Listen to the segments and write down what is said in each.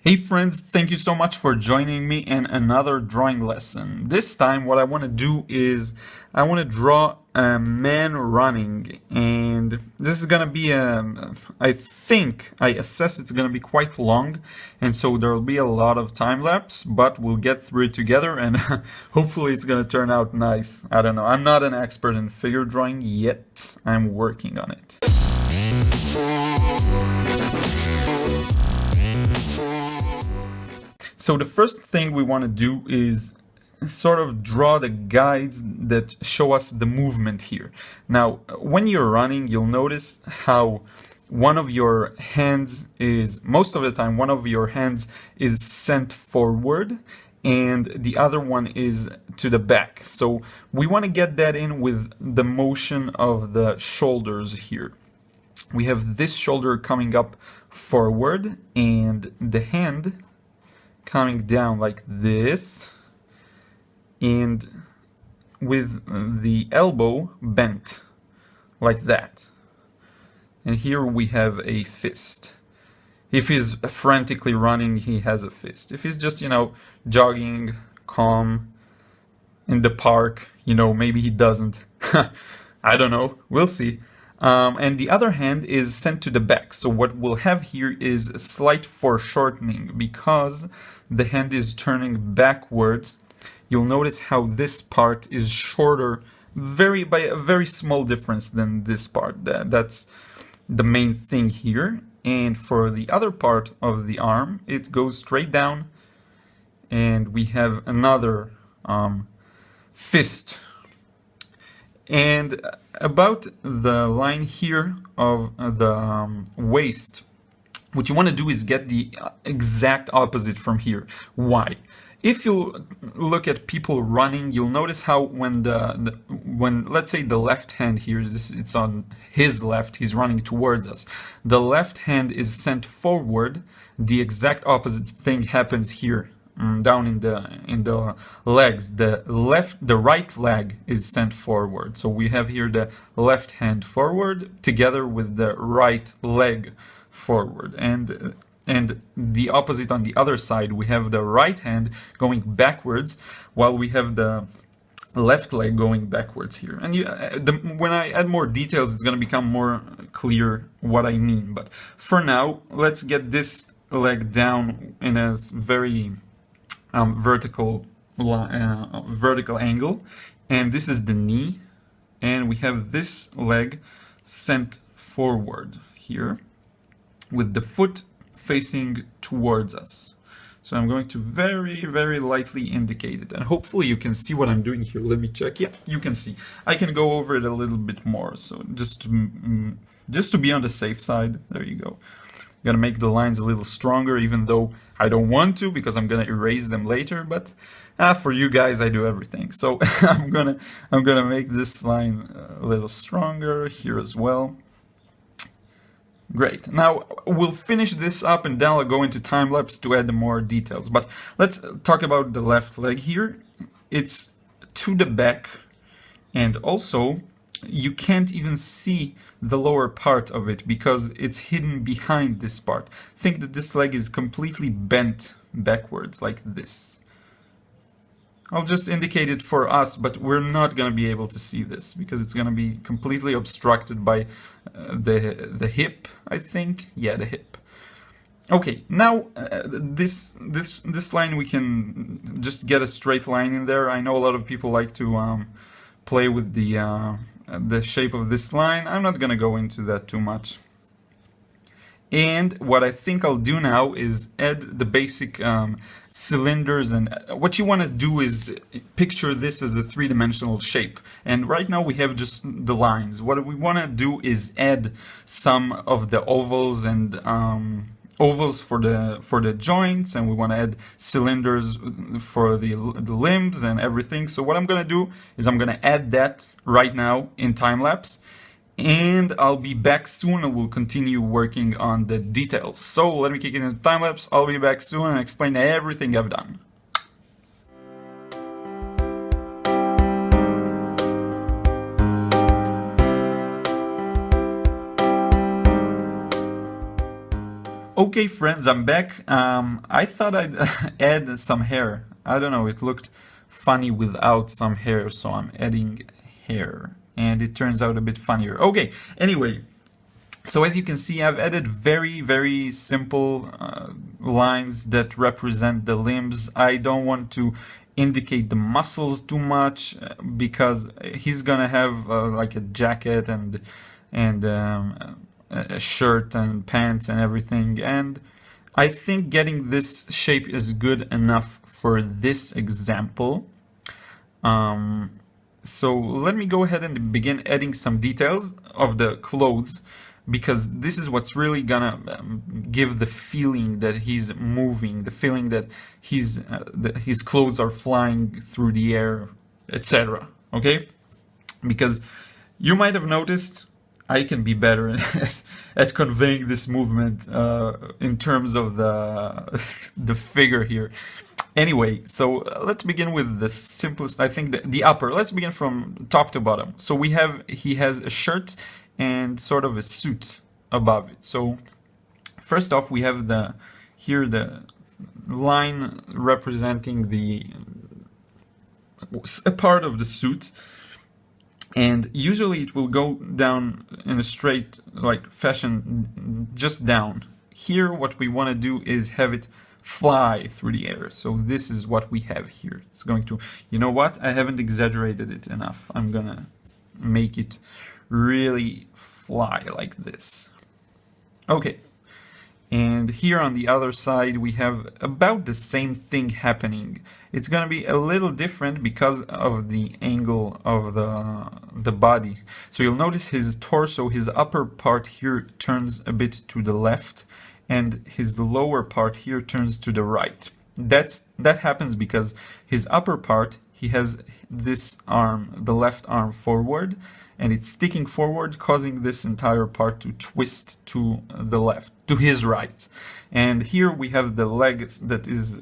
Hey friends, thank you so much for joining me in another drawing lesson. This time what I want to do is I want to draw a man running, and this is going to be I assess it's going to be quite long, and so there'll be a lot of time lapse, but we'll get through it together and hopefully it's going to turn out nice. I don't know. I'm not an expert in figure drawing yet. I'm working on it. So the first thing we want to do is sort of draw the guides that show us the movement here. Now, when you're running, you'll notice how one of your hands is, most of the time, one of your hands is sent forward and the other one is to the back. So we want to get that in with the motion of the shoulders here. We have this shoulder coming up forward and the hand coming down like this, and with the elbow bent like that. And here we have a fist. If he's frantically running, he has a fist. If he's just, jogging, calm, in the park, maybe he doesn't. I don't know. We'll see. And the other hand is sent to the back. So what we'll have here is a slight foreshortening because the hand is turning backwards. You'll notice how this part is shorter by a very small difference than this part. That's the main thing here. And for the other part of the arm, it goes straight down and we have another fist. And about the line here of the waist, what you want to do is get the exact opposite from here. Why? If you look at people running, you'll notice how when let's say the left hand here, it's on his left, he's running towards us. The left hand is sent forward. The exact opposite thing happens here. Down in the legs, the right leg is sent forward. So we have here the left hand forward together with the right leg forward, and the opposite on the other side. We have the right hand going backwards while we have the left leg going backwards here. And when I add more details, it's going to become more clear what I mean. But for now, let's get this leg down in a very vertical angle, and this is the knee, and we have this leg sent forward here with the foot facing towards us. So I'm going to very, very lightly indicate it, and hopefully you can see what I'm doing here. Let me check. Yeah, you can see. I can go over it a little bit more, so just to be on the safe side. There you go. I'm gonna make the lines a little stronger, even though I don't want to, because I'm gonna erase them later. But for you guys, I do everything. So I'm gonna make this line a little stronger here as well. Great. Now we'll finish this up, and then I'll go into time lapse to add more details. But let's talk about the left leg here. It's to the back, and also you can't even see the lower part of it because it's hidden behind this part. Think that this leg is completely bent backwards like this. I'll just indicate it for us, but we're not going to be able to see this because it's going to be completely obstructed by the hip, I think. Yeah, the hip. Okay, now this line, we can just get a straight line in there. I know a lot of people like to play with the shape of this line. I'm not gonna go into that too much. And what I think I'll do now is add the basic cylinders, and what you want to do is picture this as a three-dimensional shape. And right now we have just the lines. What we want to do is add some of the ovals and ovals for the joints, and we want to add cylinders for the limbs and everything. So what I'm going to do is I'm going to add that right now in time lapse, and I'll be back soon and we'll continue working on the details. So let me kick it into time lapse. I'll be back soon and explain everything I've done. Okay, friends, I'm back. I thought I'd add some hair. I don't know, it looked funny without some hair, so I'm adding hair. And it turns out a bit funnier. Okay, anyway, so as you can see, I've added very, very simple lines that represent the limbs. I don't want to indicate the muscles too much because he's gonna have like a jacket and a shirt and pants and everything, and I think getting this shape is good enough for this example. So let me go ahead and begin adding some details of the clothes, because this is what's really gonna give the feeling that he's moving, the feeling that his clothes are flying through the air, etc. Okay? Because you might have noticed I can be better at conveying this movement in terms of the figure here. Anyway, so let's begin with the simplest, I think, the upper. Let's begin from top to bottom. So he has a shirt and sort of a suit above it. So first off, we have the line representing a part of the suit, and usually it will go down in a straight like fashion, just down. Here what we want to do is have it fly through the air. So this is what we have here. It's going to, you know what, I haven't exaggerated it enough. I'm gonna make it really fly like this. Okay, and here on the other side we have about the same thing happening. It's gonna be a little different because of the angle of the body. So you'll notice his torso, his upper part here turns a bit to the left, and his lower part here turns to the right. That happens because his upper part, he has this arm, the left arm, forward, and it's sticking forward, causing this entire part to twist to the left, to his right. And here we have the leg that is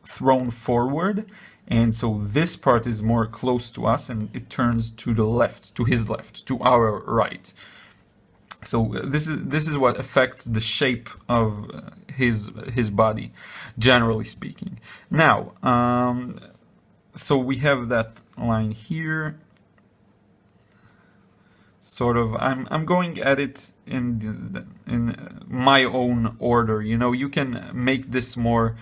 thrown forward, and so this part is more close to us, and it turns to the left, to his left, to our right. So this is what affects the shape of his body, generally speaking. Now, so we have that line here. Sort of, I'm going at it in my own order. You know, you can make this more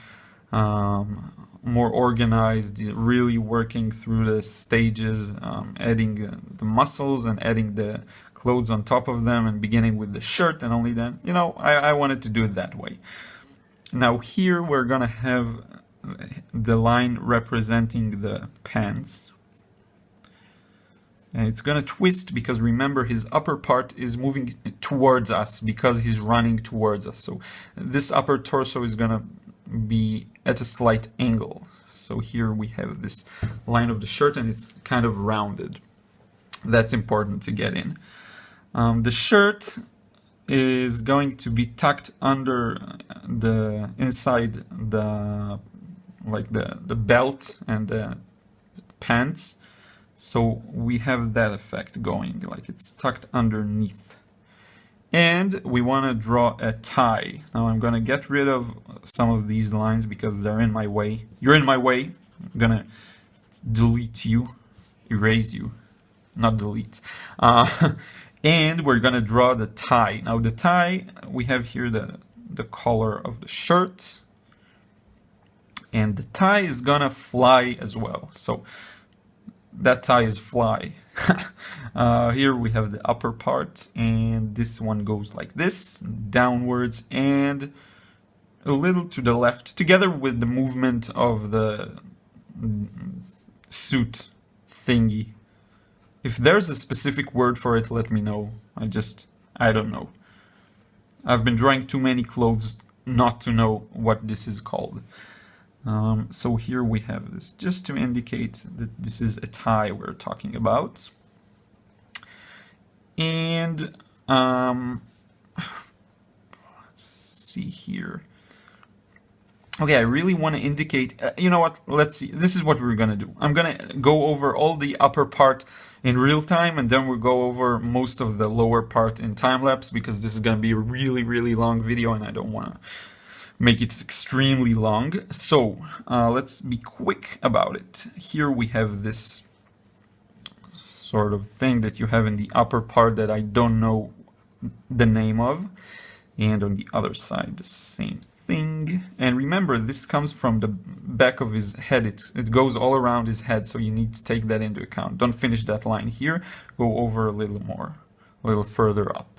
organized, really working through the stages, adding the muscles and adding the clothes on top of them, and beginning with the shirt, and only then, you know, I wanted to do it that way. Now here we're gonna have the line representing the pants, and it's gonna twist because remember his upper part is moving towards us because he's running towards us. So this upper torso is gonna be at a slight angle. So here we have this line of the shirt, and it's kind of rounded. That's important to get in. The shirt is going to be tucked under inside the belt and the pants. So we have that effect going, like it's tucked underneath. And we want to draw a tie. Now I'm going to get rid of some of these lines because they're in my way. You're in my way. I'm going to delete you, erase you, not delete. And we're going to draw the tie. Now the tie, we have here the color of the shirt. And the tie is going to fly as well. So that tie is fly. Here we have the upper part, and this one goes like this, downwards and a little to the left, together with the movement of the suit thingy. If there's a specific word for it, let me know. I don't know. I've been drawing too many clothes not to know what this is called. So here we have this, just to indicate that this is a tie we're talking about. And let's see here. Okay, I really want to indicate, you know what, let's see, this is what we're going to do. I'm going to go over all the upper part in real time, and then we'll go over most of the lower part in time-lapse, because this is going to be a really, really long video, and I don't want to make it extremely long. So let's be quick about it. Here we have this sort of thing that you have in the upper part that I don't know the name of, and on the other side the same thing. And remember, this comes from the back of his head. It goes all around his head, so you need to take that into account. Don't finish that line here, go over a little more, a little further up.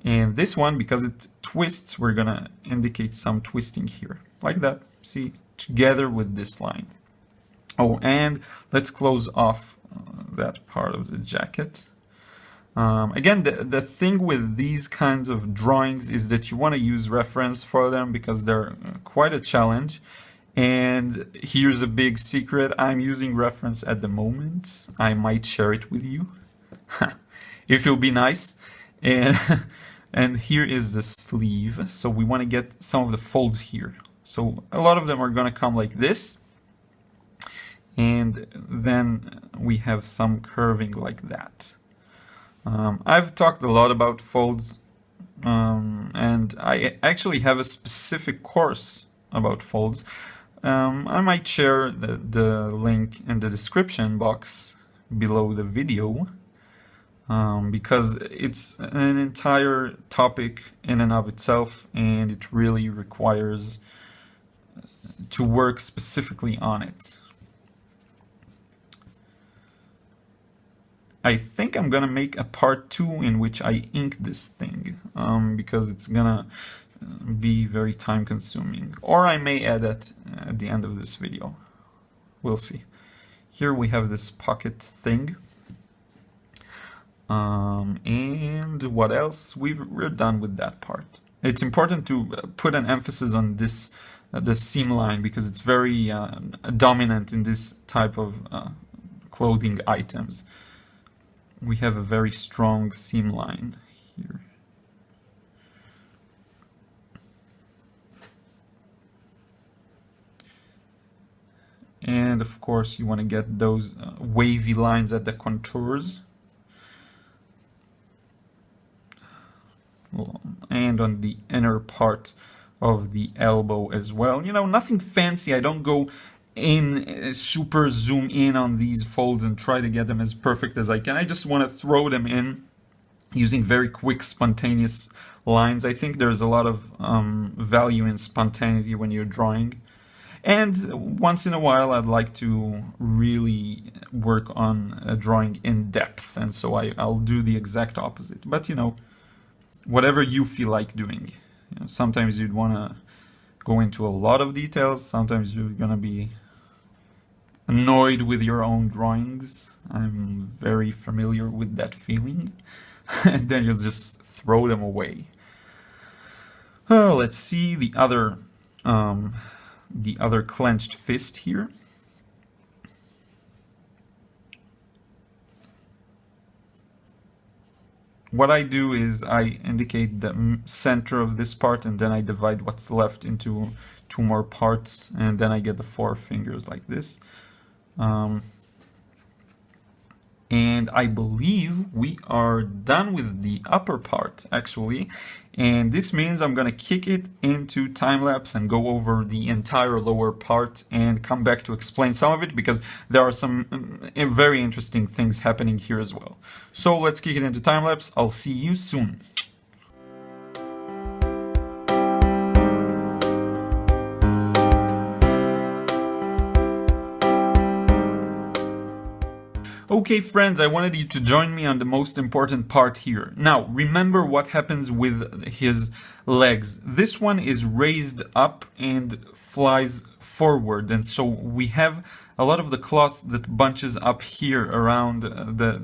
And this one, because it twists, we're gonna indicate some twisting here, like that, see, together with this line. Oh, and let's close off that part of the jacket. Again, the thing with these kinds of drawings is that you want to use reference for them, because they're quite a challenge. And here's a big secret: I'm using reference at the moment. I might share it with you if you'll be nice. And and here is the sleeve, so we want to get some of the folds here. So a lot of them are going to come like this, and then we have some curving like that. I've talked a lot about folds, and I actually have a specific course about folds. I might share the link in the description box below the video, because it's an entire topic in and of itself, and it really requires to work specifically on it. I think I'm gonna make a part 2 in which I ink this thing, because it's gonna be very time consuming. Or I may add it at the end of this video. We'll see. Here we have this pocket thing. And what else? We're done with that part. It's important to put an emphasis on this, the seam line, because it's very dominant in this type of clothing items. We have a very strong seam line here. And of course you want to get those wavy lines at the contours. And on the inner part of the elbow as well. You know, nothing fancy. I don't go in super zoom in on these folds and try to get them as perfect as I can. I just want to throw them in using very quick, spontaneous lines. I think there's a lot of value in spontaneity when you're drawing. And once in a while I'd like to really work on drawing in depth, and so I'll do the exact opposite. But you know, whatever you feel like doing. You know, sometimes you'd want to go into a lot of details, sometimes you're gonna be annoyed with your own drawings. I'm very familiar with that feeling. And then you'll just throw them away. Oh, let's see the other clenched fist here. What I do is I indicate the center of this part, and then I divide what's left into 2 more parts, and then I get the 4 fingers like this. And I believe we are done with the upper part, actually. And this means I'm going to kick it into time-lapse and go over the entire lower part and come back to explain some of it, because there are some very interesting things happening here as well. So let's kick it into time-lapse. I'll see you soon. Okay friends, I wanted you to join me on the most important part here. Now, remember what happens with his legs. This one is raised up and flies forward, and so we have a lot of the cloth that bunches up here around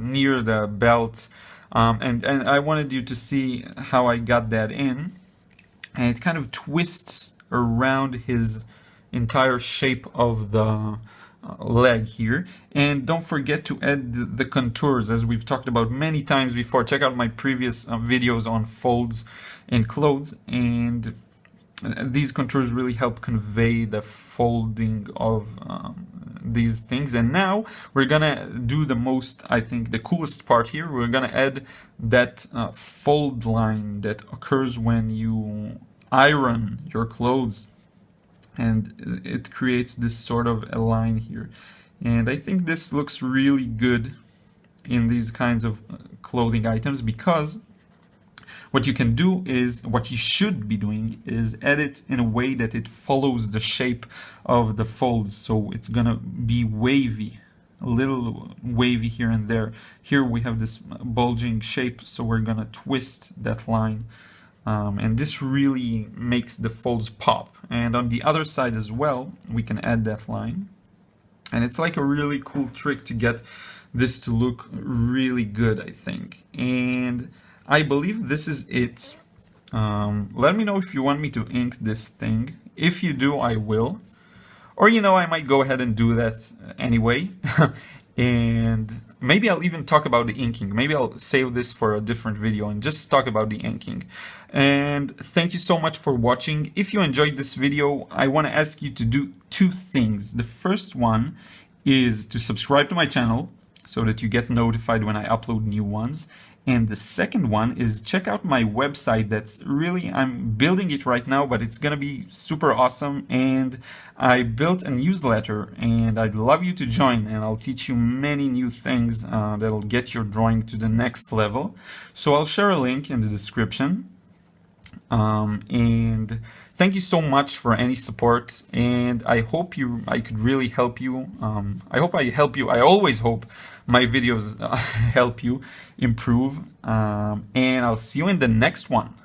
near the belt, and I wanted you to see how I got that in, and it kind of twists around his entire shape of the leg here. And don't forget to add the contours, as we've talked about many times before. Check out my previous videos on folds and clothes, and these contours really help convey the folding of these things. And now we're gonna do the most, I think, the coolest part here. We're gonna add that fold line that occurs when you iron your clothes, and it creates this sort of a line here. And I think this looks really good in these kinds of clothing items, because what you can do is, what you should be doing is edit in a way that it follows the shape of the folds. So it's gonna be wavy, a little wavy here and there. Here we have this bulging shape, so we're gonna twist that line. And this really makes the folds pop. And on the other side as well, we can add that line. And it's like a really cool trick to get this to look really good, I think. And I believe this is it. Let me know if you want me to ink this thing. If you do, I will. Or, you know, I might go ahead and do that anyway. And maybe I'll even talk about the inking. Maybe I'll save this for a different video and just talk about the inking. And thank you so much for watching. If you enjoyed this video, I want to ask you to do two things. The first one is to subscribe to my channel so that you get notified when I upload new ones. And the second one is check out my website. That's really, I'm building it right now, but it's gonna be super awesome. And I built a newsletter, and I'd love you to join, and I'll teach you many new things that'll get your drawing to the next level. So I'll share a link in the description. And thank you so much for any support, and I hope I could really help you. I hope I help you. I always hope my videos help you improve, and I'll see you in the next one.